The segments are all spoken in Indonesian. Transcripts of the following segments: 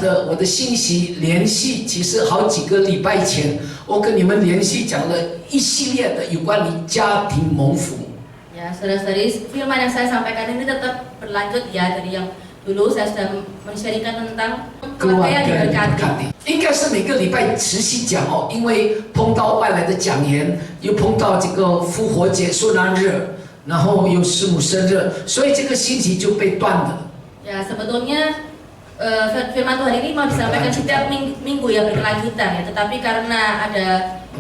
享着我的信息联系，其实好几个礼拜前，我跟你们联系讲了一系列的有关于家庭蒙福。Ya, saudara-saudari, firman yang saya sampaikan ini tetap berlanjut ya dari yang dulu saya sudah men-sharingkan tentang keluarga yang diberkati. 应该是每个礼拜持续讲哦，因为碰到外来的讲员，又碰到这个复活节受难日，然后有师母生日，所以这个星期就被断了。Ya, sebetulnya firman Tuhan ini mau disampaikan setiap minggu ya berkelanjutan ya, tetapi karena ada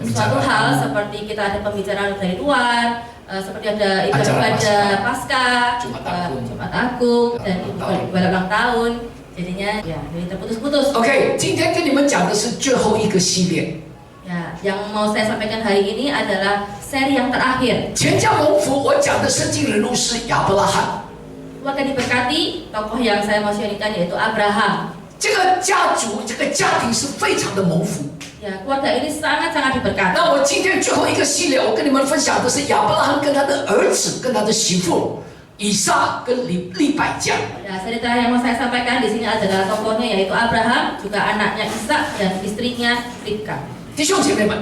suatu hal seperti kita ada pembicaraan dari luar, seperti ada ibadah Paskah, Jumat Agung dan ibadah ulang tahun, jadinya ya jadi terputus-putus. OK， 今天跟你们讲的是最后一个系列。Ya, yang mau saya sampaikan hari ini adalah seri yang terakhir. 全家蒙福，我讲的圣经人物是亚伯拉罕。Keluarga diberkati, tokoh yang saya mau sharingkan yaitu Abraham. 这个家族，这个家庭是非常的蒙福。Ya, keluarga ini sangat-sangat diberkati. 那我今天最后一个系列，我跟你们分享的是亚伯拉罕跟他的儿子、跟他的媳妇以撒跟利百加。Ya, cerita yang mau saya sampaikan di sini adalah tokohnya yaitu Abraham, juga anaknya Ishak dan istrinya Ribka. 弟兄姐妹们，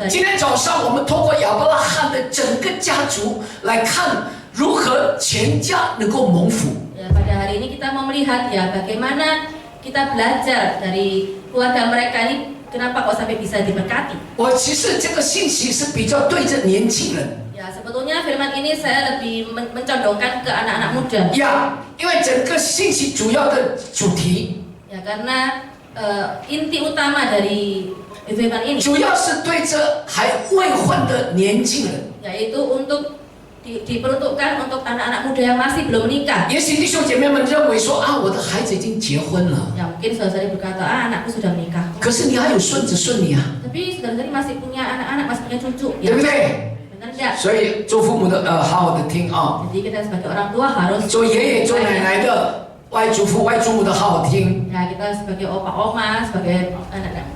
今天早上我们通过亚伯拉罕的整个家族来看如何全家能够蒙福。Ya, pada hari ini kita mau melihat ya bagaimana kita belajar dari keluarga mereka ini kenapa kok sampai bisa diberkati. 我其实这个信息是比较对着年轻人。Ya, sebetulnya firman ini saya lebih mencondongkan ke anak-anak muda. 呀，因为整个信息主要的主题。Ya, karena inti utama dari firman ini 主要是对着还未婚的年轻人， yaitu untuk diperuntukkan untuk anak-anak muda yang masih belum menikah. 也许弟兄姐妹们认为说啊，我的孩子已经结婚了， Ya, mungkin saudara-saudari berkata, anakku sudah menikah. 可是你还有孙子孙女啊， Tapi saudara-saudari masih punya anak-anak, masih punya cucu. 对不对？ Benar tidak? 所以做父母的好好的听啊， Jadi kita sebagai orang tua harus 做爷爷做奶奶的外祖父外祖母的好好听。 Ya, kita sebagai opa oma, sebagai anak-anak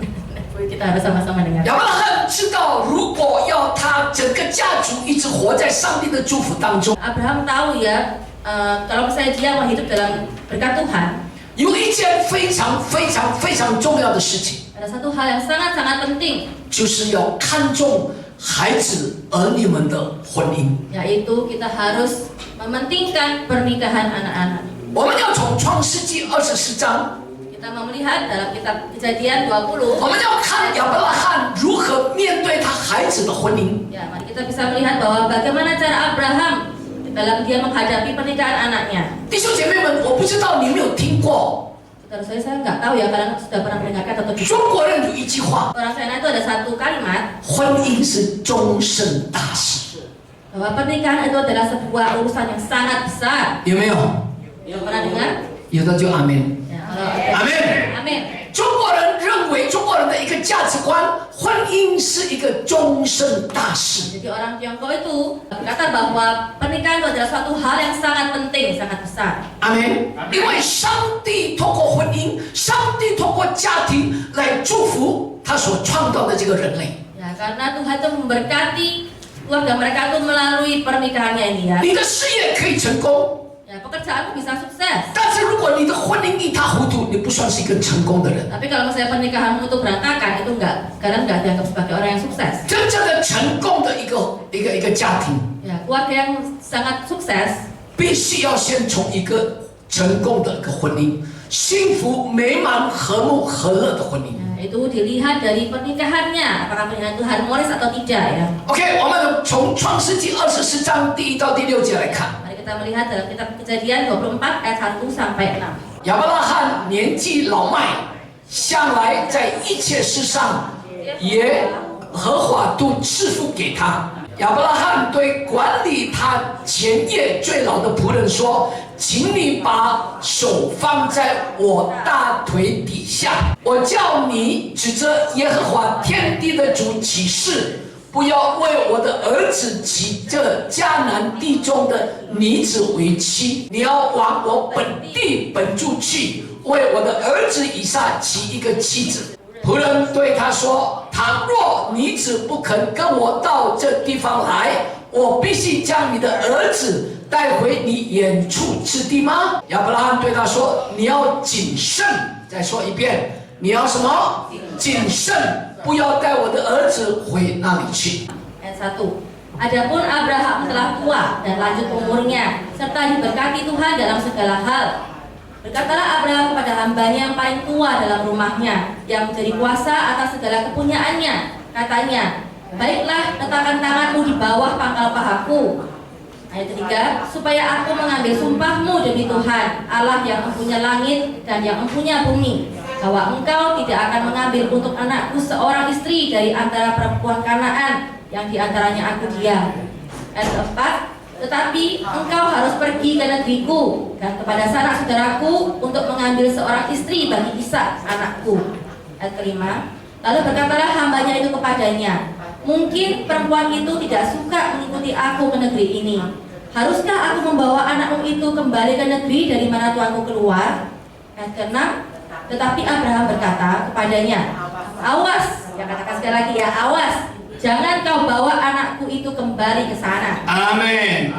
kita harus sama-sama dengar. 亚伯拉罕知道，如果要他整个家族一直活在上帝的祝福当中， Abraham tahu ya, kalau misalnya dia mau hidup dalam berkat Tuhan, 有一件非常非常非常重要的事情， ada satu hal yang sangat-sangat penting, 就是要看重孩子儿女们的婚姻。 yaitu kita harus mementingkan pernikahan anak-anak. 我们要从创世纪24章。 Kita mau melihat dalam kitab Kejadian 20. 我们要看亚伯拉罕如何面对他孩子的婚姻。 Ya, mari kita bisa melihat bahwa bagaimana cara Abraham dalam dia menghadapi pernikahan anaknya. 弟兄姐妹们，我不知道你有没有听过， Saya nggak tahu ya, karena sudah pernah mendengarkan atau tidak. 中国人有一句话， Orang China itu ada satu kalimat 婚姻是终身大事， bahwa pernikahan itu adalah sebuah urusan yang sangat besar. 有没有？ Pernah dengar? 有的就阿门。 Ya, 阿门。 Amin. 中国人认为，中国人的一个价值观，婚姻是一个终身大事。 Jadi orang Tiongkok itu berkata bahwa pernikahan itu adalah suatu hal yang sangat penting, sangat besar. 阿门。因为上帝透过婚姻，上帝透过家庭来祝福他所创造的这个人类。 Ya, karena Tuhan itu memberkati keluarga mereka itu melalui pernikahannya ini ya. 你的事业可以成功。 Ya, pekerjaanmu bisa sukses. 但是如果你的婚姻一塌糊涂，你不算是一个成功的人。 Tapi kalau misalnya pernikahanmu itu berantakan, itu kadang nggak dianggap sebagai orang yang sukses. 真正的成功的一个家庭， Ya, keluarga yang sangat sukses 必须要先从一个成功的一个婚姻，幸福美满、和睦和乐的婚姻。 ya, itu dilihat dari pernikahannya, apakah pernikahan itu harmonis atau tidak ya. OK， 我们从创世纪24章第1到第6节来看。 Mari kita melihat dalam kitab Kejadian 24 ayat 1 sampai 6. 亚伯拉罕年纪老迈，向来在一切事上，耶和华都赐福给他。亚伯拉罕对管理他前夜最老的仆人说：“请你把手放在我大腿底下，我叫你指着耶和华天地的主起誓。” 不要为我的儿子娶这迦南地中的女子为妻，你要往我本地本处去，为我的儿子以撒娶一个妻子。仆人对他说：“倘若女子不肯跟我到这地方来，我必须将你的儿子带回你远处之地吗？”亚伯拉罕对他说：“你要谨慎，再说一遍，你要什么？谨慎，不要带我的儿子回那里去。 Ayat 1. Adapun Abraham telah tua dan lanjut umurnya, serta diberkati Tuhan dalam segala hal. Berkatalah Abraham kepada hambanya yang paling tua dalam rumahnya, yang menjadi kuasa atas segala kepunyaannya. Katanya, baiklah, letakkan tanganmu di bawah pangkal pahaku. Ayat 3, supaya aku mengambil sumpahmu demi Tuhan, Allah yang empunya langit dan yang empunya bumi, bahwa engkau tidak akan mengambil untuk anakku seorang istri dari antara perempuan Kanaan yang diantaranya aku diam. Ayat 4, tetapi engkau harus pergi ke negeriku dan kepada sanak saudaraku untuk mengambil seorang istri bagi Ishak anakku. Ayat 5, lalu berkatalah hambanya itu kepadanya, mungkin perempuan itu tidak suka mengikuti aku ke negeri ini. Haruskah aku membawa anakmu itu kembali ke negeri dari mana tuanku keluar? Ayat 6, tetapi Abraham berkata kepadanya, awas, ya katakan sekali lagi ya, awas, jangan kau bawa anakku itu kembali ke sana. 阿门。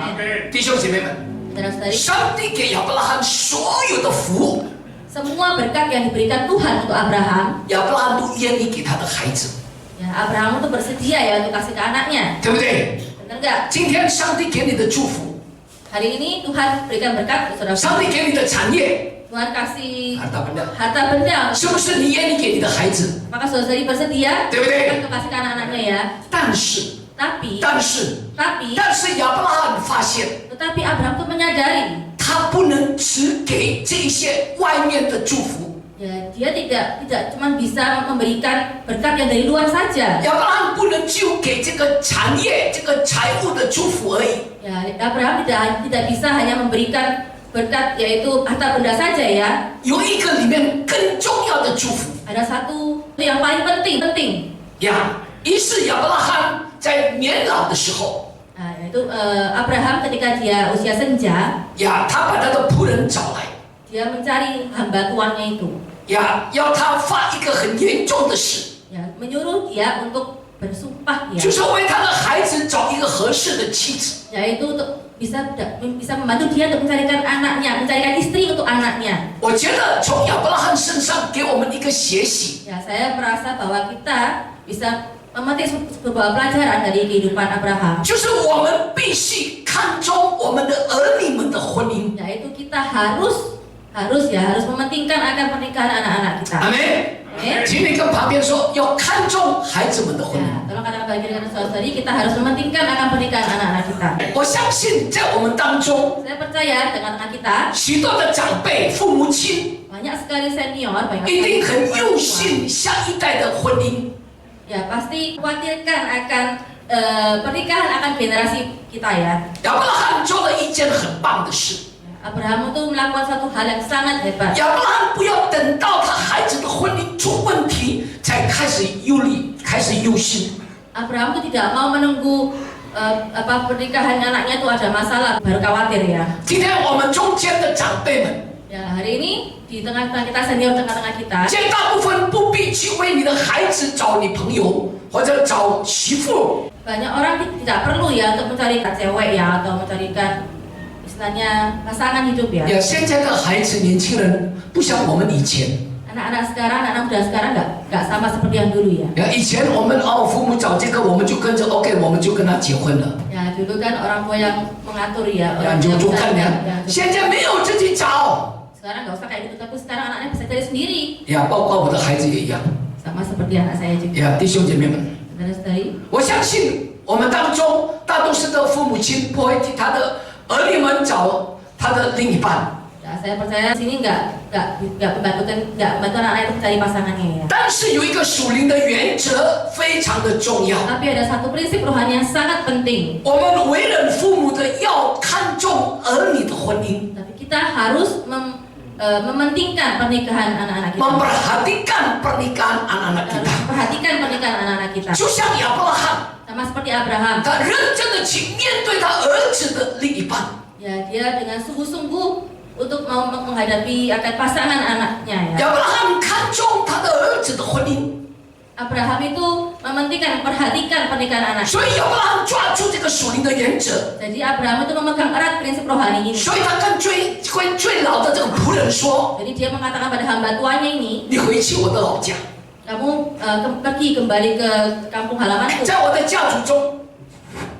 弟兄姐妹们， Saudara-saudari, 上帝给亚伯拉罕所有的福， semua berkat yang diberikan Tuhan untuk Abraham, 亚伯拉罕都愿意给他的孩子， ya Abraham itu bersedia ya untuk kasih ke anaknya, 对不对？ benar nggak? 今天上帝给你的祝福， Hari ini Tuhan berikan berkat untuk 上 saudara. 帝给你的产业， Tuhan kasih harta benda， harta benda. 是不是你愿意给你的孩子？ Maka saudari bersedia 对不对？ untuk kasih ke anak-anaknya ya. 但是， Tapi 但是， tapi 但是亚伯拉罕发现， tetapi Abraham tuh menyadari, 他不能只给这些外面的祝福。 ya dia tidak cuma bisa memberikan berkat yang dari luar saja. 亚伯拉罕不能就给这个产业、这个财务的祝福而已。 Ya, Abraham tidak bisa hanya memberikan berkat yaitu harta benda saja ya. 有一个里面更重要的祝福 Ada satu yang paling penting. 呀。于是亚伯拉罕在年老的时候， Nah, yaitu Abraham ketika dia usia senja, 呀，他把他的仆人找来， dia mencari hamba tuannya itu, 呀，要他发一个很严重的誓， ya, menyuruh dia untuk bersumpah ya, 就是为他的孩子找一个合适的妻子。 yaitu untuk bisa membantu dia untuk mencarikan anaknya, mencarikan istri untuk anaknya. 我觉得从亚伯拉罕身上给我们一个学习， Ya, saya merasa bahwa kita bisa memetik sebuah pelajaran dari kehidupan Abraham, 就是我们必须看重我们的儿女们的婚姻。 yaitu kita harus mementingkan akan pernikahan anak-anak kita. 阿门。 Amin. 请你跟旁边说，要看重孩子们的婚姻。 Ya, tolong katakan bagi dengan saudari, kita harus mementingkan akan pernikahan anak-anak kita. 我相信在我们当中， Saya percaya tengah-tengah kita 许多的长辈、父母亲 banyak sekali senior, banyak 一 sekali 定很 orang 用 tua. 心下一代的婚姻。 Ya, pasti khawatirkan akan pernikahan akan generasi kita ya. 亚伯拉罕做了一件很棒的事。 Abraham itu melakukan satu hal yang sangat hebat. 亚伯拉罕不要等到他孩子的婚姻出问题才开始忧虑、开始忧心。 Abraham itu tidak mau menunggu pernikahan anaknya itu ada masalah baru khawatir ya. 今天我们中间的长辈们， Ya, hari ini di tengah-tengah kita senior, tengah-tengah kita, 绝大部分不必去为你的孩子找女朋友或者找媳妇。 banyak orang tidak perlu ya untuk mencarikan cewek ya atau mencarikan istilahnya pasangan hidup ya. 呀，现在的孩子、年轻人不像我们以前。 Anak-anak sekarang, anak muda sekarang nggak sama seperti yang dulu ya. 呀，以前我们父母找这个，我们就跟着 OK， 我们就跟他结婚了。 Ya, dulu kan orang tua yang mengatur ya. 呀， Orang 就 tua 就 bisa 看呀 ya,。现在没有自己找。 Sekarang nggak usah kayak gitu, tapi sekarang anaknya bisa cari sendiri. 呀，包括我的孩子也一样。 Sama seperti anak saya juga. 呀，弟兄姐妹们， Saudara-saudari, 我相信我们当中大多数的父母亲不会替他的儿女们找他的另一半。 ya, saya percaya di sini nggak membantu anak-anak itu mencari pasangannya ya. 但是有一个属灵的原则非常的重要， Tapi ada satu prinsip rohani yang sangat penting. 我们为人父母的要看重儿女的婚姻， Tapi kita harus mementingkan pernikahan anak-anak kita. memperhatikan pernikahan anak-anak Harus kita。 perhatikan pernikahan anak-anak kita. 就像亚伯拉罕， Sama seperti Abraham. 他认真的去面对他儿子的另一半。 Ya, dia dengan sungguh-sungguh untuk mau menghadapi akan pasangan anaknya ya. 亚伯拉罕看重他的儿子的婚姻， Abraham itu mementingkan, memperhatikan pernikahan anak. 所以亚伯拉罕抓住这个属灵的原则， Jadi Abraham itu memegang erat prinsip rohani ini. 所以他跟最老的这个仆人说 Jadi dia mengatakan pada hamba tuanya ini, 你回去我的老家， kamu pergi kembali ke kampung halamanku, 在我的家族中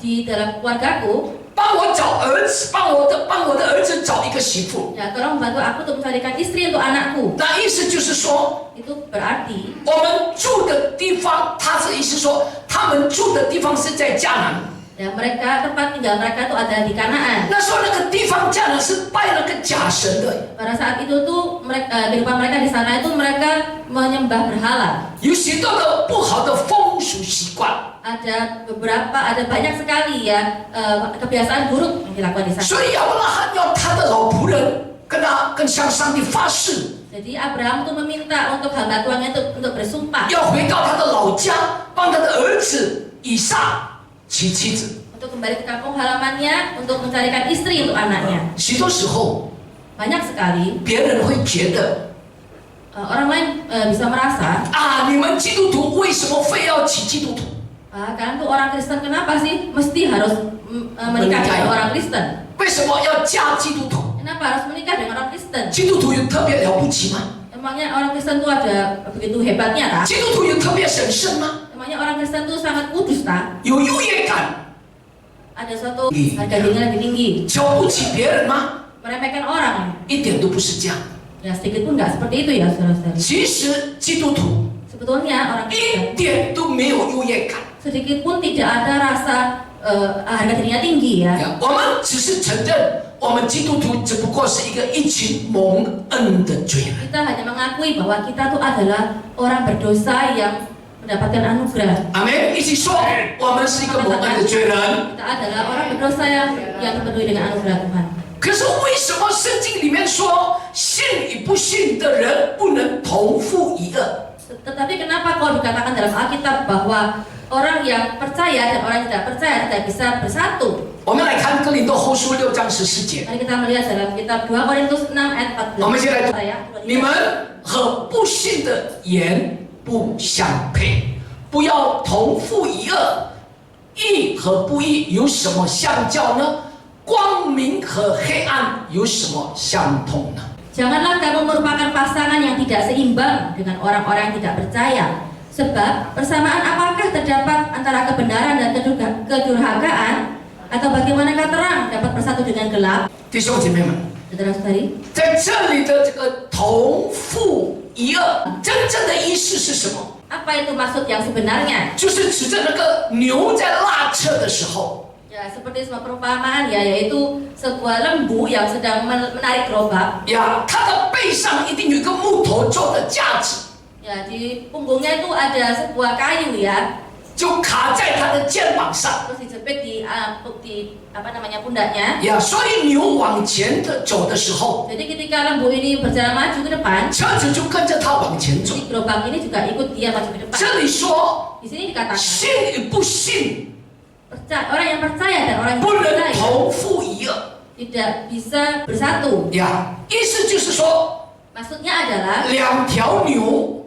di dalam keluargaku, 帮我找儿子，帮我的儿子找一个媳妇。 ya tolong bantu aku untuk mencarikan istri untuk anakku. 那意思就是说， Itu berarti 我们住的地方，他是意思说，他们住的地方是在迦南。 ya mereka tempat tinggal mereka itu ada di Kanaan. 那时候那个地方迦南是拜那个假神的， Pada saat itu tuh kehidupan mereka di sana itu mereka menyembah berhala. 有许多的不好的风俗习惯。 Ada banyak sekali ya kebiasaan buruk yang dilakukan di sana. 所以亚伯拉罕要他的老仆人跟向上帝发誓， Jadi Abraham tuh meminta untuk hamba tuannya untuk bersumpah 要回到他的老家，帮他的儿子以撒娶妻子。 untuk kembali ke kampung halamannya untuk mencarikan istri untuk anaknya. 许多时候， Banyak sekali 别人会觉得 orang lain bisa merasa, 啊，你们基督徒为什么非要娶基督徒？ kalian tuh orang Kristen kenapa sih mesti harus menikah dengan orang Kristen? 为什么要嫁基督徒？ Kenapa harus menikah dengan orang Kristen? 基督徒有特别了不起吗？ Emangnya orang Kristen tuh ada begitu hebatnya tak? 基督徒有特别神圣吗？ Emangnya orang Kristen tuh sangat kudus tak? 有优越感， Ada suatu harga diri yang lebih tinggi, 瞧不起别人吗？ meremehkan orang. 一点都不是这样。 Ya sedikit pun nggak seperti itu ya saudara-saudari. 其实基督徒 Sebetulnya orang 一 Kristen 点都没有优越感。 sedikit pun tidak ada rasa harga dirinya tinggi ya. 我们只是承认，我们基督徒只不过是一群蒙恩的罪人。 Kita hanya mengakui bahwa kita tuh adalah orang berdosa yang mendapatkan anugerah. 阿门！一起说，我们是一个蒙恩的罪人。 Kita adalah orang berdosa yang dipenuhi dengan anugerah Tuhan. 可是为什么圣经里面说，信与不信的人不能同负一恶？ Tetapi kenapa kalau dikatakan dalam Alkitab bahwa orang yang percaya dan orang yang tidak percaya tidak bisa bersatu? 我们来看哥林多后书6章14节。 Mari kita melihat dalam kitab 2 Korintus 6 ayat 14. 我们先来读 Saya, 你们和不信的言不相配，不要同负一恶。义和不义有什么相较呢？光明和黑暗有什么相同呢？ Janganlah kamu merupakan pasangan yang tidak seimbang dengan orang-orang yang tidak percaya. Sebab persamaan apakah terdapat antara kebenaran dan kedurhakaan? Atau bagaimanakah terang dapat bersatu dengan gelap? 弟兄姐妹们， Saudara-saudari, 在这里的这个同负一恶，真正的意思是什么？ apa itu maksud yang sebenarnya? 就是指着那个牛在拉车的时候， Ya, seperti sebuah perumpamaan ya, yaitu sebuah lembu yang sedang menarik gerobak. 呀，它的背上一定有一个木头做的架子， Ya, di punggungnya itu ada sebuah kayu ya, 就卡在它的肩膀上。 terus dijepit di pundaknya. 呀，所以牛往前的走的时候， Jadi ketika lembu ini berjalan maju ke depan, 车子就跟着它往前走。 si gerobak ini juga ikut dia maju ke depan. 这里说， Di sini dikatakan 信与不信 orang yang percaya dan orang yang 不 tidak 能 percaya 同负一恶。 tidak bisa bersatu. 呀，意思就是说， Maksudnya adalah 两条牛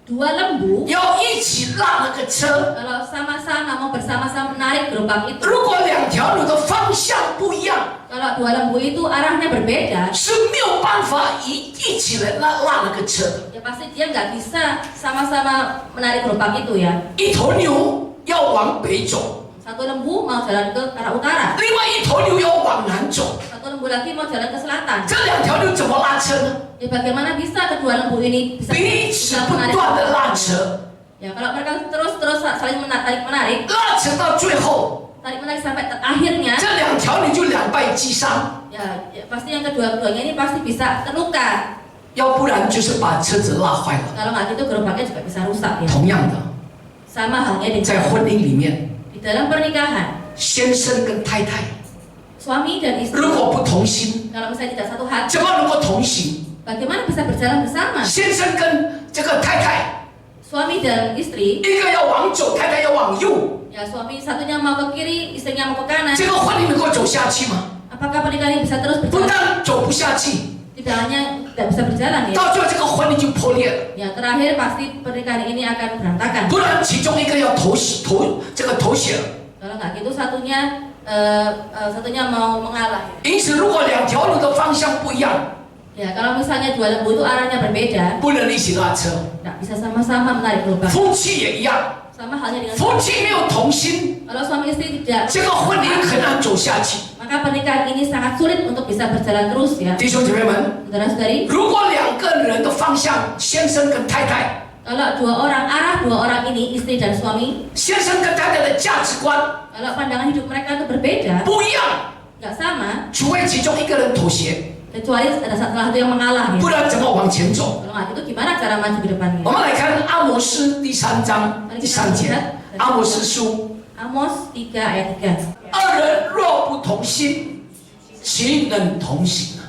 dua lembu 要一起拉那个车。 kalau sama-sama mau bersama-sama menarik gerobak itu. 如果两条牛的方向不一样， Kalau dua lembu itu arahnya berbeda, 是没有办法一起来拉那个车的。 ya pasti dia nggak bisa sama-sama menarik gerobak itu ya. 一头牛要往北走， Satu lembu mau jalan ke arah utara, 另外一头牛要往南走， satu lembu lagi mau jalan ke selatan. 这两条牛怎么拉车呢？ Ya bagaimana bisa kedua lembu ini bisa 彼此不断的拉扯， Ya kalau mereka terus saling menarik, 拉扯到最后， tarik menarik sampai akhirnya, 这两条牛就两败俱伤， ya pasti yang kedua-duanya ini pasti bisa terluka. 要不然就是把车子拉坏了。 Kalau nggak gitu gerobaknya juga bisa rusak ya. 同样的， Sama halnya 在 dengan 婚姻里面， di dalam pernikahan, 先生跟太太 suami dan istri 如果不同心， kalau misalnya tidak satu hati, 怎么能够同行？ bagaimana bisa berjalan bersama? 先生跟这个太太， Suami dan istri, 一个要往左，太太要往右， ya suami satunya mau ke kiri, istrinya mau ke kanan. 这个婚姻能够走下去吗？ Apakah pernikahan ini bisa terus 不 berjalan? 但走不下去， Tidak hanya tidak bisa berjalan ya. 到最后这个婚姻就破裂了。 Ya terakhir pasti pernikahan ini akan berantakan. 不然其中一个要投降。 Kalau nggak gitu satunya mau mengalah. 因此，如果两条路的方向不一样， Ya kalau misalnya dua lembu itu arahnya berbeda, 不能一起拉车。 nggak bisa sama-sama menarik lubang. 夫妻也一样， Sama halnya dengan 夫妻没有同心， kalau suami istri tidak, 这个婚姻很难走下去。 maka pernikahan ini sangat sulit untuk bisa berjalan terus ya. 弟兄姐妹们， Saudara-saudari, 如果两个人的方向，先生跟太太， kalau arah dua orang ini istri dan suami, 先生跟太太的价值观 kalau pandangan hidup mereka itu berbeda, 不一样， nggak sama, 除非其中一个人妥协， kecuali ada salah satu yang mengalah 不 ya. 然怎么往前走？ Kalau nggak itu gimana cara maju ke depannya? 我们来看阿摩斯第3章第3节，阿摩斯书。 Amos 3 ayat 3. 二人若不同心，岂能同行呢？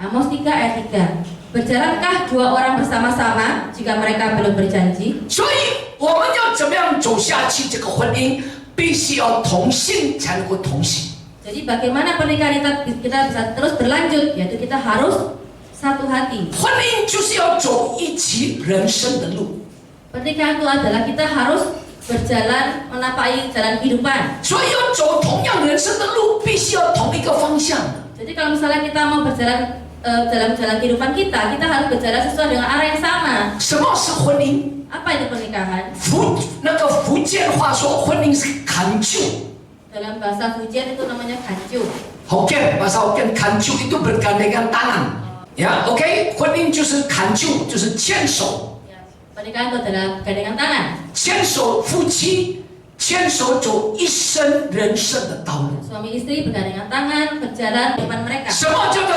Amos 3 ayat 3. Berjalankah dua orang bersama-sama jika mereka belum berjanji? 所以我们要怎么样走下去？这个婚姻必须要同心才能够同行。 Jadi bagaimana pernikahan kita bisa terus berlanjut? Yaitu kita harus satu hati. 婚姻就是要走一起人生的路， Pernikahan itu adalah kita harus berjalan menapai jalan kehidupan. 所以要走同样人生的路，必须要同一个方向的。 Jadi kalau misalnya kita mau berjalan dalam jalan kehidupan kita harus berjalan sesuai dengan arah yang sama. 什么是婚姻？ Apa itu pernikahan? 福建话说，婚姻是砍旧。 Dalam bahasa Fujian itu namanya kanju. Hokkien bahasa Hokkien kanju itu bergandengan tangan. Ya, oke, 婚姻就是砍旧，就是牵手。 Pernikahan itu adalah gandengan tangan. 牵手夫妻，牵手走一生人生的道路。 Suami istri bergandengan tangan berjalan di depan mereka. 什么叫做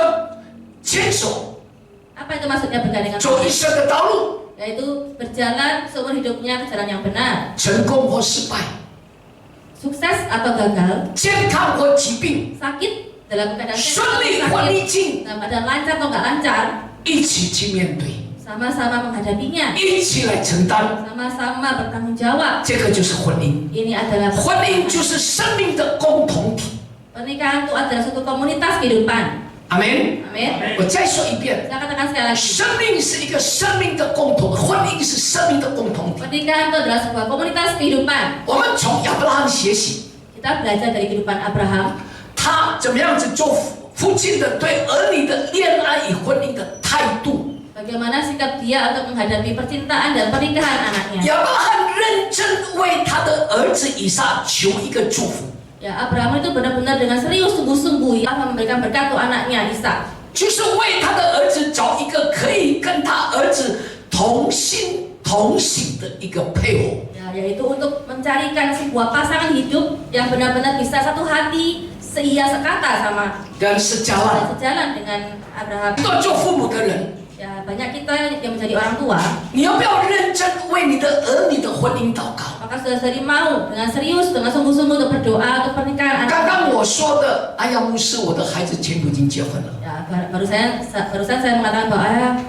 牵手？ Apa itu maksudnya bergandengan 走一 tangan? 生的道路， Yaitu berjalan seumur hidupnya ke jalan yang benar. 成功或失败， Sukses atau gagal, 健康或疾病， sakit dalam keadaan 顺 sehat 利 atau 或 sakit, 逆境， dalam keadaan lancar atau nggak lancar, 一起去面对， sama-sama menghadapinya, 一起来承担。 sama-sama bertanggung jawab. 这个就是婚姻。 Ini adalah 婚姻就是生命的共同体。 pernikahan itu adalah suatu komunitas kehidupan. 阿门。 Amin. 我再说一遍， Saya katakan sekali lagi, 生命是一个生命的共同，婚姻是生命的共同体。 pernikahan itu adalah sebuah komunitas kehidupan. 我们从亚伯拉罕学习， Kita belajar dari kehidupan Abraham, 他怎么样子做父亲的对儿女的恋爱与婚姻的态度。 bagaimana sikap dia untuk menghadapi percintaan dan pernikahan anaknya. 亚伯拉罕认真为他的儿子以撒求一个祝福， Ya, Abraham itu benar-benar dengan serius sungguh-sungguh ya memberikan berkat untuk anaknya Ishak. 就是为他的儿子找一个可以跟他儿子同心同行的一个配偶。 Ya, yaitu untuk mencarikan sebuah pasangan hidup yang benar-benar bisa satu hati, seia sekata sama 跟是加万， sejalan dengan Abraham. 要做父母的人， Ya, banyak kita yang menjadi orang tua, 你要不要认真为你的儿女的婚姻祷告？ maka saudara-saudari mau dengan serius, dengan sungguh-sungguh untuk berdoa untuk pernikahan 刚 anak. 刚我说的，哎呀，牧师，我的孩子全部已经结婚了。 Ya, barusan saya mengatakan bahwa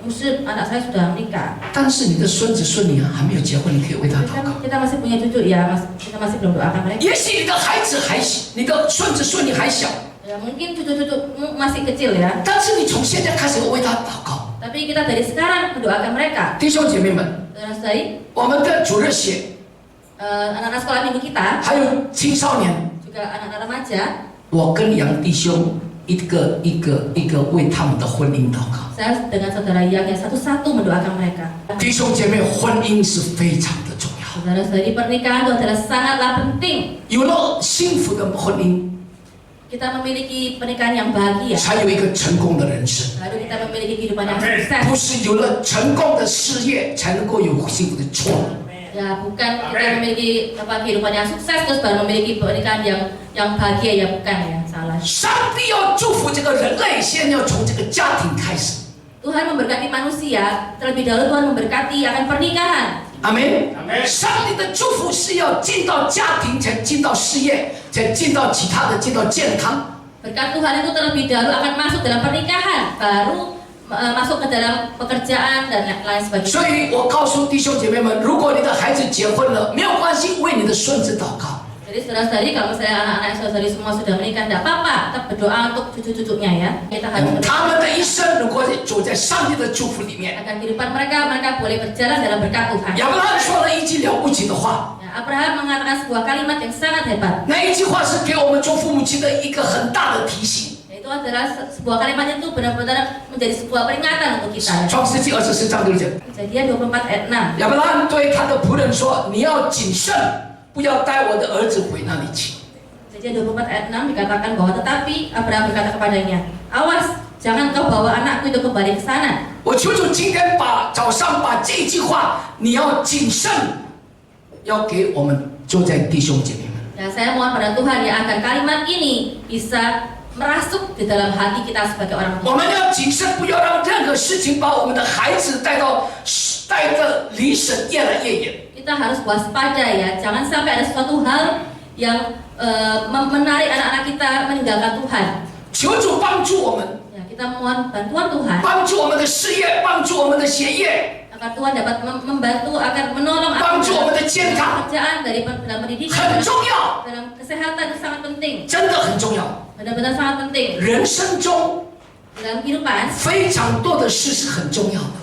muslim anak saya sudah menikah. 但是你的孙子孙女还没有结婚，你可以为他 Tapi 祷 kan 告。 kita masih punya cucu ya, kita masih belum doakan mereka. 也许你的孩子还小，你的孙子孙女还小， Ya, mungkin cucu-cucumu masih kecil ya. 但是你从现在开始为他祷告。 Tapi kita dari sekarang mendoakan mereka. 弟兄姐妹们， Saudara-saudari, 我们的主日学 anak-anak sekolah minggu kita, 还有青少年， juga anak-anak remaja, 我跟杨弟兄一个为他们的婚姻祷告。 saya dengan saudara yang satu-satu mendoakan mereka. 弟兄姐妹，婚姻是非常的重要。 Saudara-saudari, pernikahan itu adalah sangatlah penting. 有了幸福的婚姻， Kita memiliki pernikahan yang bahagia, 才有一个成功的人生。 lalu kita memiliki kehidupan yang sukses. 不是有了成功的事业才能够有幸福的创。 Ya, bukan kita memiliki kehidupan yang sukses terus baru memiliki pernikahan yang bahagia, ya bukan ya, salah. 上帝要祝福这个人类，先要从这个家庭开始。 Tuhan memberkati manusia, terlebih dahulu Tuhan memberkati akan pernikahan. 阿门。上帝的祝福是要进到家庭，才进到事业，才进到其他的，进到健康。 Berkat Tuhan itu terlebih dahulu akan masuk dalam pernikahan, baru masuk ke dalam pekerjaan dan lain 所 sebagainya. 以我告诉弟兄姐妹们，如果你的孩子结婚了，没有关系，为你的孙子祷告。 Jadi Jadi saudara-saudari, kalau misalnya anak-anak saudari semua sudah menikah, tidak apa-apa, tetap berdoa untuk cucu-cucunya ya. Kita harus 他们的一生如果走在上帝的祝福里面。 akan kehidupan mereka boleh berjalan dalam berkat Tuhan. 亚伯拉罕说了一句了不起的话， Abraham mengatakan sebuah kalimat yang sangat hebat. 那一句话是给我们做父母亲的一个很大的提醒。 Itu adalah sebuah kalimat itu benar-benar menjadi sebuah peringatan untuk kita. 创世纪24章6节， Kejadian 24 ayat 6. 亚伯拉罕对他的仆人说：“你要谨慎，不要带我的儿子回那里去。” Kejadian 24 ayat 6 dikatakan bahwa tetapi Abraham berkata kepadanya, awas, jangan kau bawa anakku itu kembali ke sana. 我求主今天早上把这句话，你要谨慎，要给我们坐在弟兄姐妹们。 Ya, saya mohon pada Tuhan ya agar kalimat ini bisa merasuk di dalam hati kita sebagai orang 我 tua. 们要谨慎，不要让任何事情把我们的孩子带得离神越来越远。 Kita harus waspada ya, jangan sampai ada suatu hal yang menarik anak-anak kita meninggalkan Tuhan. 求主帮助我们， Ya, kita mohon bantuan Tuhan 帮助我们的事业，帮助我们的学业， agar Tuhan dapat membantu, agar menolong 帮助我们的健康， pekerjaan dalam pendidikan, 很重要， dalam kesehatan itu sangat penting, 真的很重要。 benar-benar sangat penting. 人生中 Dalam kehidupan 非常多的事是很重要的，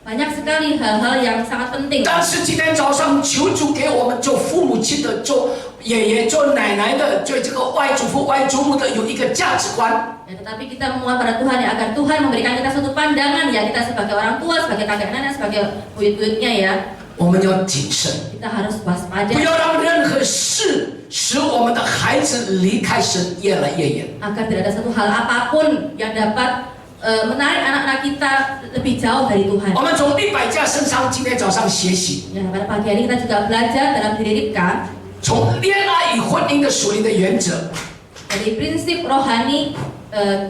banyak sekali hal-hal yang sangat penting. 但是今天早上求主给我们做父母亲的、做爷爷、做奶奶的、做这个外祖父、外祖母的有一个价值观。 Ya, tetapi kita memohon pada Tuhan ya agar Tuhan memberikan kita suatu pandangan ya, kita sebagai orang tua, sebagai kakek nenek, sebagai buyut-buyutnya ya, 我们要谨慎， kita harus waspada 不要让任何事使我们的孩子离开神越来越远。 agar tidak ada satu hal apapun yang dapat menarik anak-anak kita lebih jauh dari Tuhan. 我们从利百加身上今天早上学习， Ya, pada pagi hari kita juga belajar dalam diri Ribka 从恋爱与婚姻的属灵的原则。 dari prinsip rohani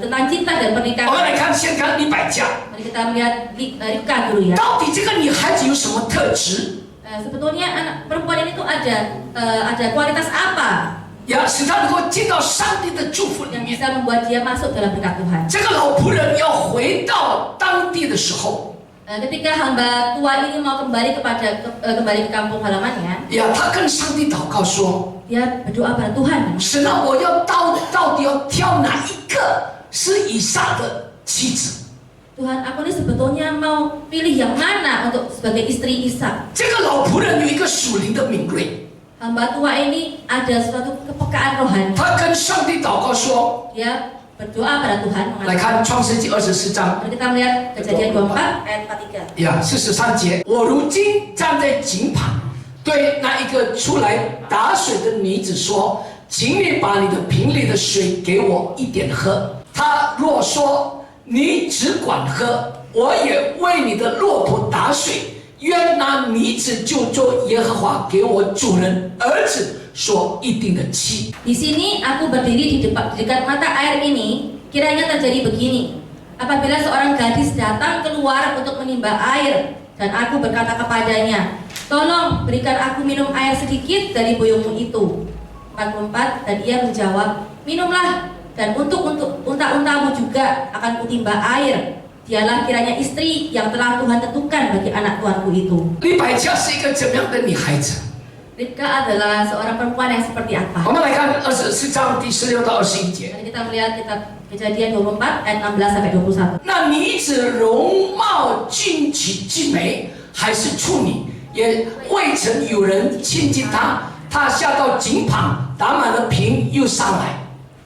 tentang cinta dan 我们 pernikahan. 来看，先看利百加， Mari kita melihat Ribka dulu ya. 到底这个女孩子有什么特质？ Sebetulnya anak perempuan ini tuh ada kualitas apa 呀，使她能够进到上帝的祝福里 yang 面。 bisa membuat dia masuk dalam berkat Tuhan. 这个老仆人要回到当地的时候， Ketika hamba tua ini mau kembali ke kampung halamannya, 呀，他跟上帝祷告说 dia berdoa pada Tuhan.：“ 神啊，我要到底要挑哪一个是以撒的妻子？” Tuhan, aku ini sebetulnya mau pilih yang mana untuk sebagai istri Ishak. 这个老仆人有一个属灵的敏锐， Hamba tua ini ada suatu kepekaan rohani. 他跟上帝祷告说 Dia berdoa pada Tuhan. 来看创世纪24章， Mari kita melihat Kejadian 24 ayat 43. 呀，43节，我如今站在井旁，对那一个出来打水的女子说：“请你把你的瓶里的水给我一点喝。”她若说：“你只管喝，我也为你的骆驼打水。愿那女子就做耶和华给我主人儿子所一定的妻。” Di sini aku berdiri di dekat mata air ini, kiranya terjadi begini. Apabila seorang gadis datang keluar untuk menimba air, dan aku berkata kepadanya, tolong berikan aku minum air sedikit dari buyungmu itu. 44, dan ia menjawab, minumlah, dan untuk unta-untamu juga akan kutimba air. Dialah kiranya istri yang telah Tuhan tentukan bagi anak tuanku itu. 利百加是一个怎么样的女孩子？ Ribka adalah seorang perempuan yang seperti 我 apa? 们来看24章第16到21节。 Mari kita melihat kitab Kejadian 24 ayat 16 sampai 21. 那女子容貌俊奇俊美，还是处女，也未曾有人亲近她。她下到井旁，打满了瓶，又上来。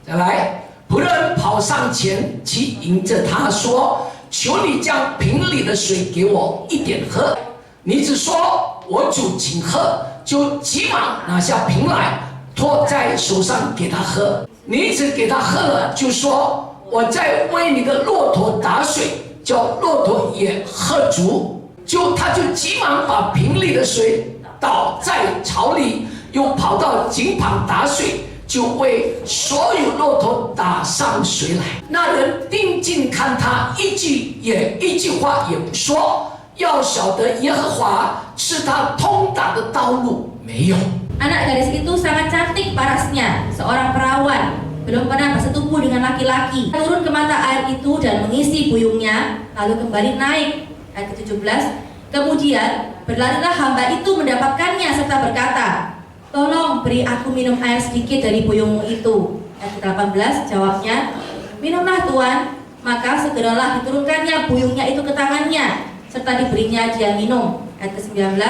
再来，仆人跑上前去迎着她说：“求你将瓶里的水给我一点喝。”女子说：“我主，请喝。”就急忙拿下瓶来，托在手上给他喝。女子给他喝了，就说：“我在为你的骆驼打水，叫骆驼也喝足。”他就急忙把瓶里的水倒在槽里，又跑到井旁打水，就为所有骆驼打上水来。那人定睛看他，一句话也不说。要晓得耶和华是他通达的道路没有。 Anak gadis itu sangat cantik parasnya, seorang perawan, belum pernah bersetubuh dengan laki-laki. Turun ke mata air itu dan mengisi buyungnya, lalu kembali naik. Ayat ke-17. Kemudian berlarilah hamba itu mendapatkannya serta berkata, tolong beri aku minum air sedikit dari buyungmu itu. Ayat 18 jawabnya, minumlah Tuan. Maka segeralah diturunkannya buyungnya itu ke tangannya, serta diberinya dia minum. Ayat ke-19,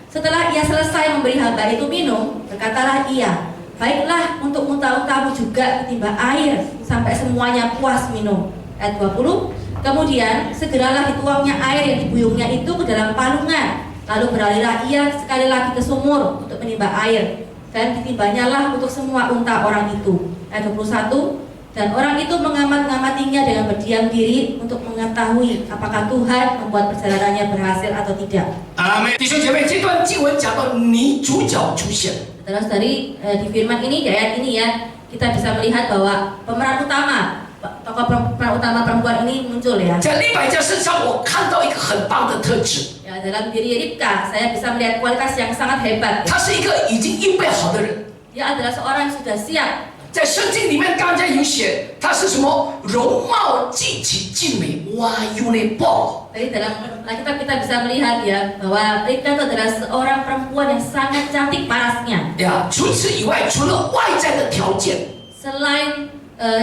setelah ia selesai memberi hamba itu minum, berkatalah ia, baiklah untuk unta-untamu juga ketimba air, sampai semuanya puas minum. Ayat 20, kemudian segeralah dituangnya air yang dibuyungnya itu ke dalam palungan, lalu beralihlah ia sekali lagi ke sumur untuk menimba air, dan ditimbanyalah untuk semua unta orang itu. Ayat 21, dan orang itu mengamati-ngamatinya dengan berdiam diri untuk mengetahui apakah Tuhan membuat perjalanannya berhasil atau tidak. Amin. 弟兄姐妹，这段经文讲到女主角出现。 Terus dari di firman ini, di ayat ini ya, kita bisa melihat bahwa pemeran utama, tokoh pemeran utama perempuan ini muncul ya. 在利百加身上，我看到一个很棒的特质。 Ya, dalam diri Ribka, saya bisa melihat kualitas yang sangat hebat. 他是一个已经预备好的人。 Dia adalah seorang yang sudah siap. 在圣经里面，刚才有写他是什么容貌极其俊美，哇，you呢爆。 Jadi dalam Alkitab kita bisa melihat ya bahwa Ribka itu adalah seorang perempuan yang sangat cantik parasnya. 呀，除此以外，除了外在的条件， Selain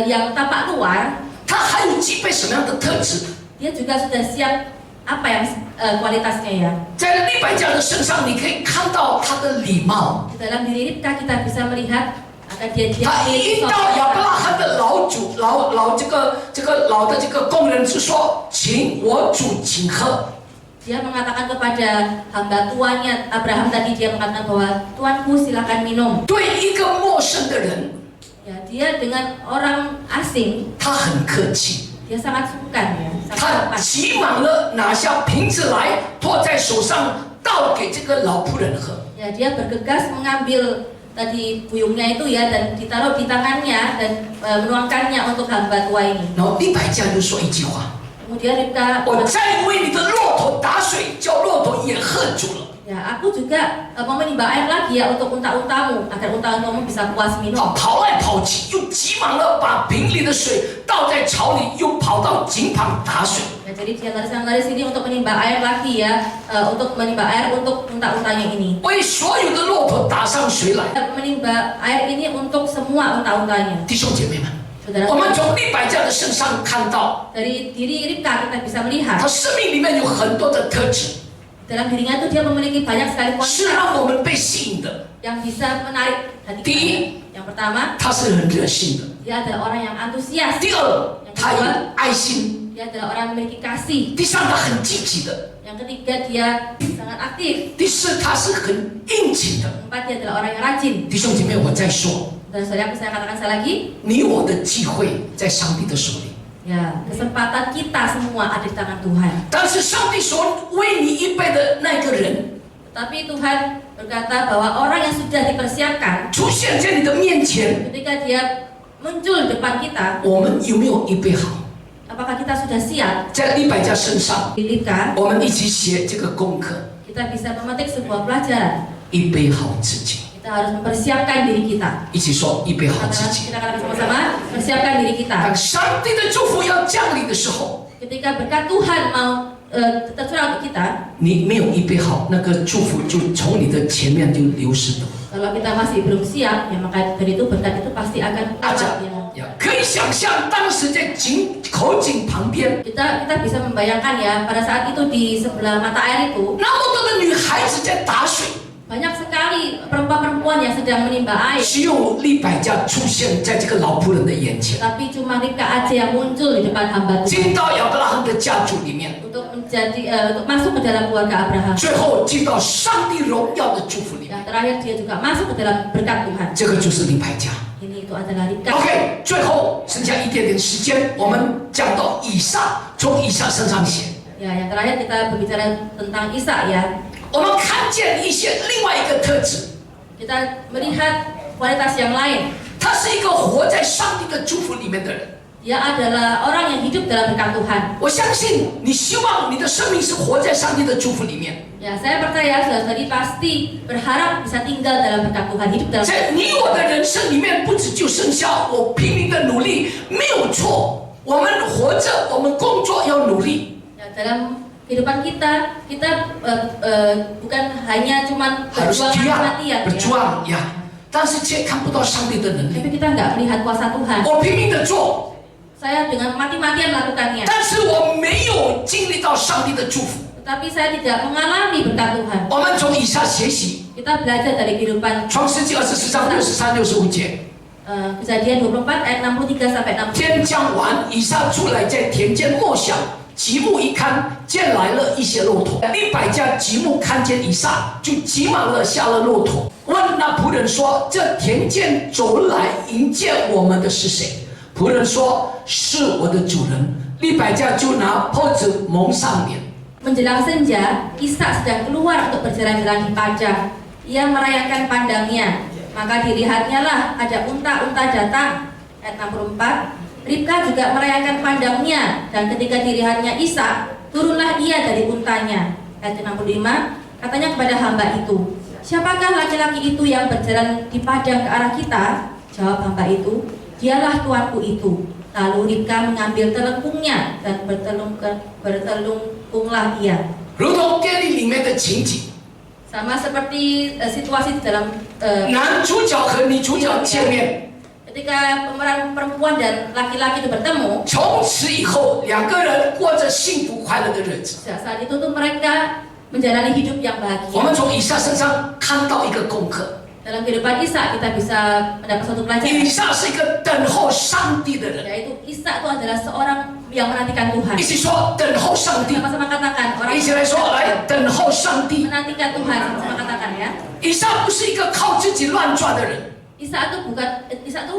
yang tampak luar, 他还有具备什么样的特质？ dia juga sudah siap apa yang kualitasnya ya. 在利百加的身上，你可以看到他的礼貌。 Di dalam diri Ribka kita bisa melihat akan dia 他一到亚伯拉罕的老主老这个老的这个工人就说：“请我主请喝。” Dia mengatakan kepada hamba tuannya Abraham tadi, dia mengatakan bahwa Tuanku silakan minum. 对一个陌生的人， Ya, dia dengan orang asing 他很客气， dia sangat sungkan ya, 他 sangat sopan. 急忙的拿下瓶子来，托在手上倒给这个老仆人喝。 Ya, dia bergegas mengambil tadi buyungnya itu ya dan ditaruh di tangannya dan menuangkannya untuk hamba tua ini. 然后利百加就说一句话 Kemudian Ribka, 我再为你的骆驼打水，叫骆驼也喝足了。 ya aku juga mau menimba air lagi ya untuk unta-untamu agar unta-untamu bisa puas 他 minum. 跑来跑去，又急忙的把瓶里的水倒在槽里，又跑到井旁打水。 Ya, jadi dia lari sini untuk menimba air lagi ya, untuk menimba air untuk unta-untanya ini. 为所有的骆驼打上水来。 Menimba air ini untuk semua unta-untanya. 弟兄姐妹们， Saudara, 我们从利百加的身上看到， dari diri Ribka kita bisa melihat 他生命里面有很多的特质， dalam dirinya itu dia memiliki banyak sekali 是 kualitas 让我们被吸引的。 yang bisa menarik hati Di- kita. Yang pertama, 他是很热心的。 dia adalah orang yang antusias. 第二，他有爱心。 Dia adalah orang yang memiliki kasih. 第三，他很积极的。 Yang ketiga, dia sangat aktif. 第四，他是很殷勤的。 Keempat, dia adalah orang yang rajin. 弟兄姐妹，我再说， Dan saudara, saya katakan sekali lagi, 你我的机会在上帝的手里。 ya kesempatan kita semua ada di tangan Tuhan. 但是上帝所为你预备的那个人 Tapi Tuhan berkata bahwa orang yang sudah dipersiapkan 出现在你的面前， ketika dia muncul di depan kita, 我们有没有预备好？ apakah kita sudah siap? 在利百加身上， Ribka, 我们一起写这个功课， kita bisa memetik sebuah pelajaran. 预备好自己。 Kita harus mempersiapkan diri kita. 一起说，预备好自己。 Kita katakan sama-sama, persiapkan diri kita. 当上帝的祝福要降临的时候， Ketika berkat Tuhan mau tercurah untuk kita, 你没有预备好，那个祝福就从你的前面就流失了。 kalau kita masih belum siap, ya maka dari itu berkat itu pasti akan 大 lewat 家 ya. 可以想象，当时在口井旁边， Kita bisa membayangkan ya, pada saat itu di sebelah mata air itu 那么多的女孩子在打水， banyak sekali perempuan-perempuan yang sedang menimba air. 只有利百加出现在这个老仆人的眼前， Tapi cuma Ribka aja yang muncul di depan hamba Tuhan 进到亚伯拉罕的家族里面， untuk masuk ke dalam keluarga Abraham. 最后进到上帝荣耀的祝福里面。 Yang terakhir dia juga masuk ke dalam berkat Tuhan. 这个就是利百加。 Ini itu adalah Ribka. OK，最后剩下一点点时间，我们讲到以撒，从以撒身上写， Ya, yang terakhir kita berbicara tentang Ishak ya. 我们看见一些另外一个特质， Kita melihat kualitas yang lain. 他是一个活在上帝的祝福里面的人。 Dia adalah orang yang hidup dalam berkat Tuhan. 我相信你希望你的生命是活在上帝的祝福里面， Ya, saya percaya saudara-saudari pasti berharap bisa tinggal dalam berkat Tuhan, hidup dalam 在你我的人生里面，不只就剩下我拼命的努力，没有错。我们活着，我们工作要努力， ya, dalam kehidupan kita bukan hanya cuman berjuang mati-matian, berjuang呀，但是却看不到上帝的能力。 tapi kita nggak melihat kuasa Tuhan. 我拼命的做， Saya dengan mati-matian melakukannya, 但是我没有经历到上帝的祝福。 tetapi saya tidak mengalami berkat Tuhan. 我们从以下学习， Kita belajar dari kehidupan 创世纪24章63、65节。 Kejadian 24 ayat 63 sampai 65. 天将晚，以撒出来在田间默想，极目一看，见来了一些骆驼。100架极目看见以撒，就急忙了下了骆驼，问那仆人说：“这田间走来迎接我们的是谁？”仆人说：“是我的主人。”100架就拿袍子蒙上脸。 Menjelang senja, Ishak sedang keluar untuk berjalan-jalan di padang. Ia merayakan pandangnya, maka dilihatnya lah ada unta-unta datang. Ayat 64. Ribka juga merayakan pandangnya, dan ketika dilihatnya Ishak, turunlah ia dari untanya. Ayat 65. Katanya kepada hamba itu, "Siapakah laki-laki itu yang berjalan di padang ke arah kita?" Jawab hamba itu, "Dialah tuanku itu." Lalu Ribka mengambil telengkungnya dan bertelungkunglah ia. 如同电影里面的情景， Sama seperti situasi di dalam 男主角和女主角见面， ketika pemeran perempuan dan laki-laki itu bertemu. 从此以后2个人过着幸福快乐的日子。 Saat itu tuh mereka menjalani hidup yang 我们 bahagia. 从以撒身上看到一个功课。 Dalam kehidupan Ishak kita bisa mendapat suatu 以 pelajaran, 撒是一个等候上帝的人， yaitu Ishak itu adalah seorang yang menantikan Tuhan. 一起说等候上帝， Sama-sama katakan, orang 一起来说来等候上帝。 menantikan Tuhan. Sama-sama katakan ya. 以撒不是一个靠自己乱转的人， Ishak itu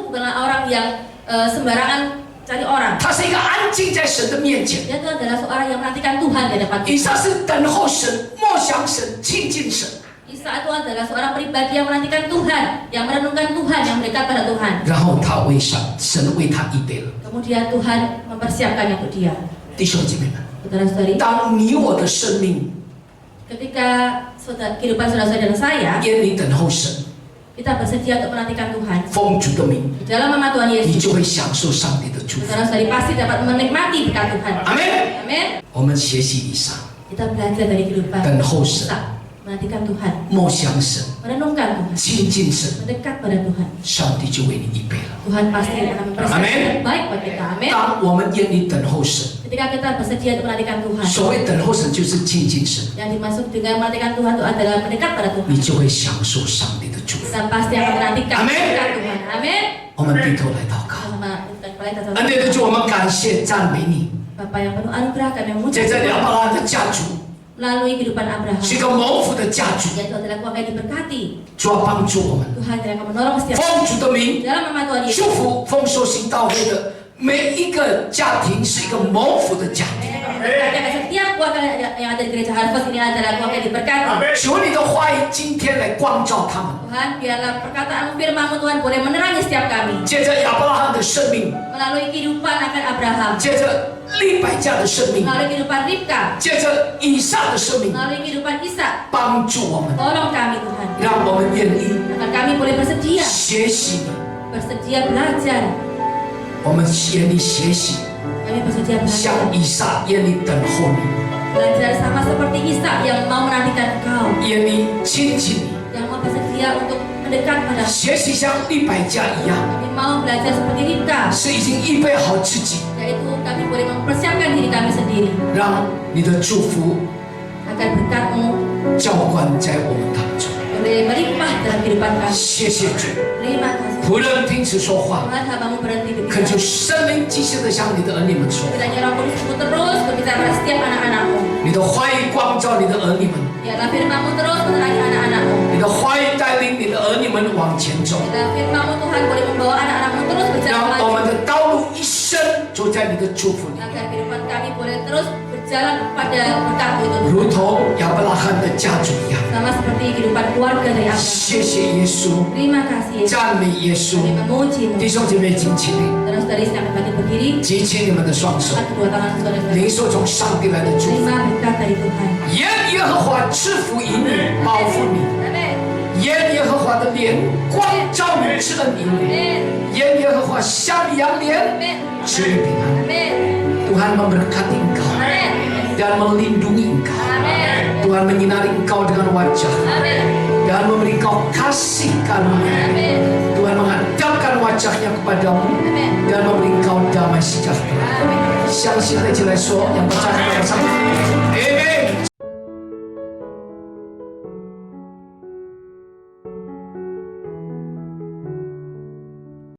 bukanlah orang yang sembarangan cari orang. 他是一个安静在神的面前。 Dia itu adalah seorang yang menantikan Tuhan di hadapan 以 Tuhan. 撒是等候神、默想神、亲近神， Ishak itu adalah seorang pribadi yang menantikan Tuhan, yang merenungkan Tuhan, yang mendekat pada Tuhan. 然后他为神为他预备了。 Kemudian Tuhan mempersiapkannya untuk dia. 弟兄姐妹们， Saudara-saudari, 当你我的生命 ketika kehidupan saudara-saudara dan saya, 眼里等候神， kita bersedia untuk menantikan Tuhan. 奉主的名， Di dalam nama Tuhan 你 Yesus, 就会享受上帝的祝福。 saudara-saudari pasti dapat menikmati berkat Tuhan. 阿门。 Amin. 我们学习以撒， Kita belajar dari kehidupan 等候神， Ishak, menantikan Tuhan, 默想神， merenungkan Tuhan, 亲近神， mendekat pada Tuhan. 上帝就为你预备了。 Tuhan pasti akan mempersiapkan Amin. yang baik buat kita. Amin. 当我们眼里等候神， Ketika kita bersedia untuk menantikan Tuhan, 所谓等候神就是亲近神， yang dimaksud dengan menantikan Tuhan itu adalah mendekat pada Tuhan. 你就会享受上帝的祝福。 Kita pasti akan menantikan Amin. berkat Tuhan. Amin. 我们低头来祷告， Sama kita kembali ke 恩典的主，我们感谢赞美你。 Bapa yang penuh anugerah, kami memuji 在这亚 Tuhan 伯拉罕的家族 melalui kehidupan Abraham. 是一个蒙福的家族， Yaitu adalah keluarga yang diberkati. 主要帮助我们， Tuhan yang akan menolong setiap 奉主的名 dalam nama Tuhan Yesus. 祝福奉受行道会的每一个家庭是一个蒙福的家庭。 Setiap keluarga yang ada di gereja Harvest ini adalah keluarga yang diberkati. 求你的话语今天来光照他们。 Tuhan, biarlah perkataan firman-Mu Tuhan boleh menerangi setiap kami. 借着亚伯拉罕的生命， Melalui kehidupan akan Abraham, 借着100家的生命， melalui kehidupan Ribka, 借着以撒的生命， melalui kehidupan Ishak. 帮助我们， Tolong kami Tuhan, 让我们愿意 agar kami boleh bersedia, 学习你， bersedia belajar. 我们愿意学习， Kami bersedia 像 belajar, 以撒愿意等候你， belajar sama seperti Ishak yang mau menantikan Engkau, 愿意亲近你， yang mau bersedia untuk mendekat pada. 学习像100家一样， Kami mau belajar seperti Ribka, 是已经预备好自己， yaitu kami boleh mempersiapkan diri kami sendiri 让你的祝福 agar berkat-Mu 浇灌在我们当中。 boleh melimpah dalam kehidupan kami. 谢谢主， Terima kasih 仆人听此说话， Tuhan, hamba-Mu berhenti 恳求 berbicara. 圣灵继续的向你的儿女们说话， Kiranya Roh Kudus-Mu terus berbicara pada setiap anak-anak-Mu. 你的话语光照你的儿女们， Biarlah firman-Mu terus menerangi anak-anak-Mu. 你的话语带领你的儿女们往前走， Biarlah firman-Mu Tuhan boleh membawa anak-anak-Mu terus berjalan 让我 maju. 们的道路一生走在你的祝福里， Agar kehidupan kami boleh terus berjalan pada berkat-Mu itu. 如同亚伯拉罕的家族一样。 Sama seperti kehidupan keluarga dari Abraham. 谢谢耶稣， Terima kasih Yesus. 赞美耶稣。 Kami memuji-Mu. 弟兄姐妹，请起立， Saudara-saudari sedang bangkit berdiri. 举起你们的双手， Angkat kedua tangan saudara-saudari. 领受从上帝来的祝福。 Terima berkat dari Tuhan. 愿耶和华赐福于你，保护你； Amin. 愿耶和华的脸光照你，赐恩于你； Amin. 愿耶和华向你扬脸， Amin. 赐你平安。 Amin. Tuhan memberkati engkau. Amin. dan melindungi engkau. Amin. Tuhan menyinari engkau dengan wajah Amin. dan memberi engkau kasih karunia. Amin. Tuhan menghadapkan wajahnya kepadamu Amin. dan memberi engkau damai sejahtera. 相信那起来说，让我站在上面。